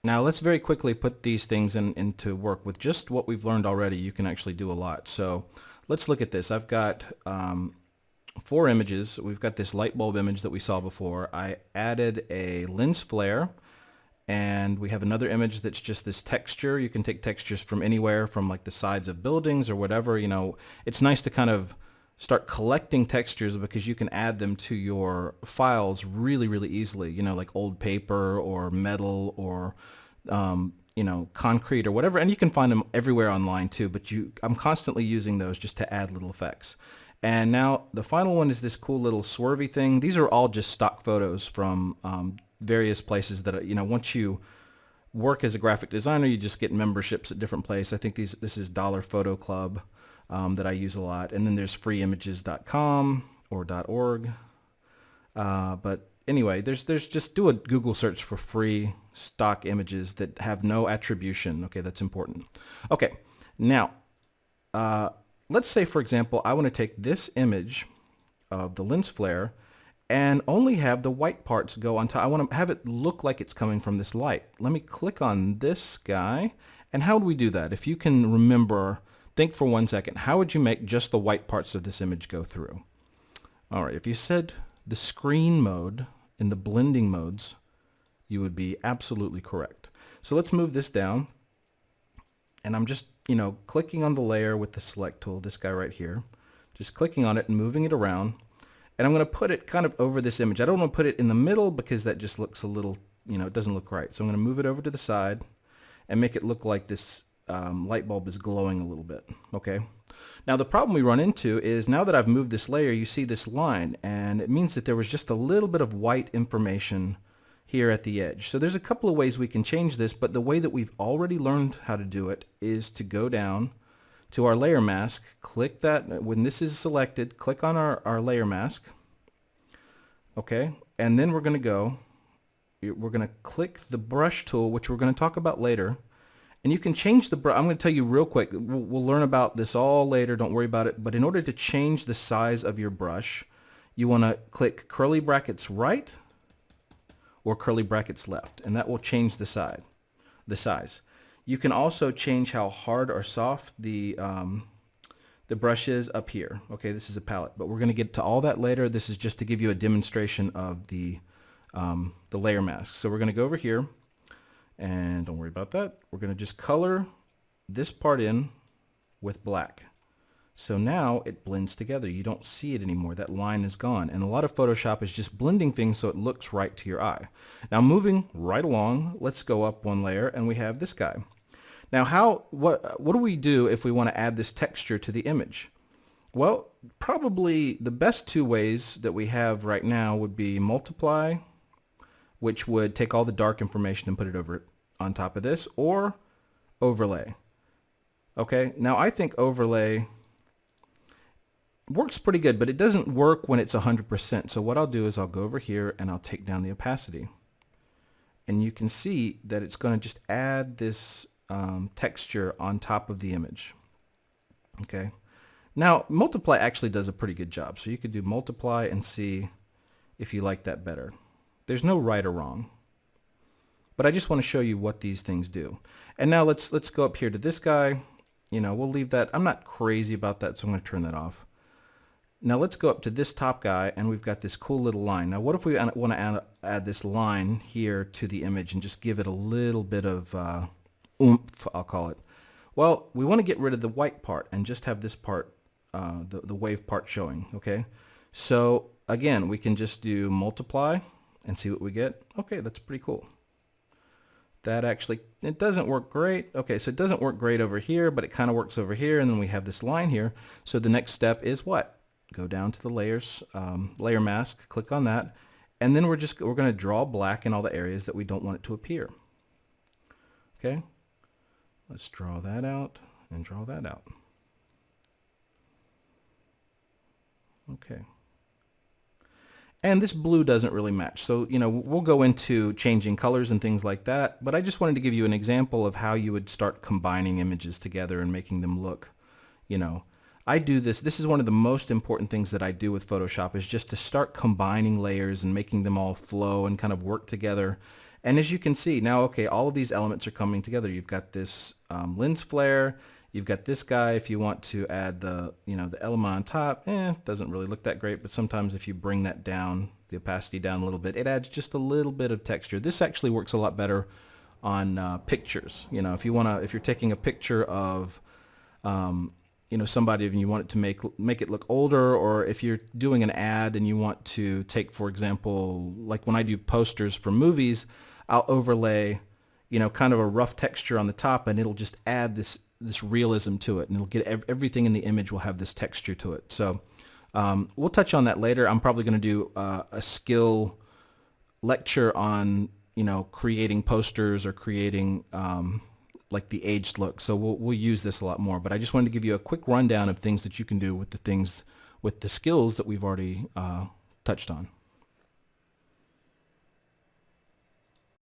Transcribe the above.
Now let's very quickly put these things into work. With just what we've learned already, you can actually do a lot. So let's look at this. I've got four images. We've got this light bulb image that we saw before. I added a lens flare, and we have another image that's just this texture. You can take textures from anywhere, from like the sides of buildings or whatever. You know, it's nice to kind of start collecting textures because you can add them to your files really, really easily. You know, like old paper or metal or you know, concrete or whatever, and you can find them everywhere online too, but I'm constantly using those just to add little effects. And now the final one is this cool little swervy thing. These are all just stock photos from various places that, you know, once you work as a graphic designer, you just get memberships at different places. I think this is Dollar Photo Club that I use a lot. And then there's freeimages.com or .org. But anyway, there's just do a Google search for free stock images that have no attribution. Okay, that's important. Okay, now let's say, for example, I want to take this image of the lens flare and only have the white parts go on top. I want to have it look like it's coming from this light. Let me click on this guy. And how do we do that? If you can remember, think for 1 second, how would you make just the white parts of this image go through? All right, if you said the screen mode in the blending modes, you would be absolutely correct. So let's move this down. And I'm just, you know, clicking on the layer with the select tool, this guy right here, just clicking on it and moving it around. And I'm going to put it kind of over this image. I don't want to put it in the middle because that just looks a little, you know, it doesn't look right. So I'm going to move it over to the side and make it look like this light bulb is glowing a little bit. Okay. Now the problem we run into is now that I've moved this layer, you see this line, and it means that there was just a little bit of white information here at the edge. So there's a couple of ways we can change this, but the way that we've already learned how to do it is to go down to our layer mask, click that, when this is selected, click on our layer mask, okay, and then we're going to click the brush tool, which we're going to talk about later, and you can change the brush. I'm going to tell you real quick, we'll learn about this all later, don't worry about it, but in order to change the size of your brush, you want to click curly brackets right or curly brackets left, and that will change the size. You can also change how hard or soft the brush is up here. Okay, this is a palette, but we're going to get to all that later. This is just to give you a demonstration of the layer mask. So we're going to go over here, and don't worry about that. We're going to just color this part in with black. So now it blends together. You don't see it anymore. That line is gone. And a lot of Photoshop is just blending things so it looks right to your eye. Now moving right along, let's go up one layer and we have this guy. Now what do we do if we want to add this texture to the image? Well, probably the best two ways that we have right now would be multiply, which would take all the dark information and put it over on top of this, or overlay. Okay, now I think overlay works pretty good, but it doesn't work when it's 100%. So what I'll do is I'll go over here and I'll take down the opacity. And you can see that it's going to just add this texture on top of the image. Okay. Now multiply actually does a pretty good job. So you could do multiply and see if you like that better. There's no right or wrong. But I just want to show you what these things do. And now let's go up here to this guy. You know, we'll leave that. I'm not crazy about that, so I'm going to turn that off. Now let's go up to this top guy, and we've got this cool little line. Now what if we want to add this line here to the image and just give it a little bit of oomph, I'll call it. Well, we want to get rid of the white part and just have this part, the wave part showing, okay? So again, we can just do multiply and see what we get. Okay, that's pretty cool. That actually, it doesn't work great. Okay, so it doesn't work great over here, but it kind of works over here, and then we have this line here. So the next step is what? Go down to the layers, layer mask, click on that, and then we're going to draw black in all the areas that we don't want it to appear. Okay, let's draw that out and draw that out. Okay. And this blue doesn't really match. So, you know, we'll go into changing colors and things like that, but I just wanted to give you an example of how you would start combining images together and making them look, you know, I do this. This is one of the most important things that I do with Photoshop, is just to start combining layers and making them all flow and kind of work together. And as you can see now, okay, all of these elements are coming together. You've got this lens flare. You've got this guy. If you want to add the, the element on top, doesn't really look that great, but sometimes if you bring that down, the opacity down a little bit, it adds just a little bit of texture. This actually works a lot better on pictures. If you're taking a picture of, somebody and you want it to make it look older, or if you're doing an ad and you want to take, for example, like when I do posters for movies, I'll overlay, kind of a rough texture on the top, and it'll just add this realism to it, and it'll get everything in the image will have this texture to it. So we'll touch on that later. I'm probably going to do a skill lecture on creating posters or creating like the aged look. So we'll use this a lot more. But I just wanted to give you a quick rundown of things that you can do with the skills that we've already touched on.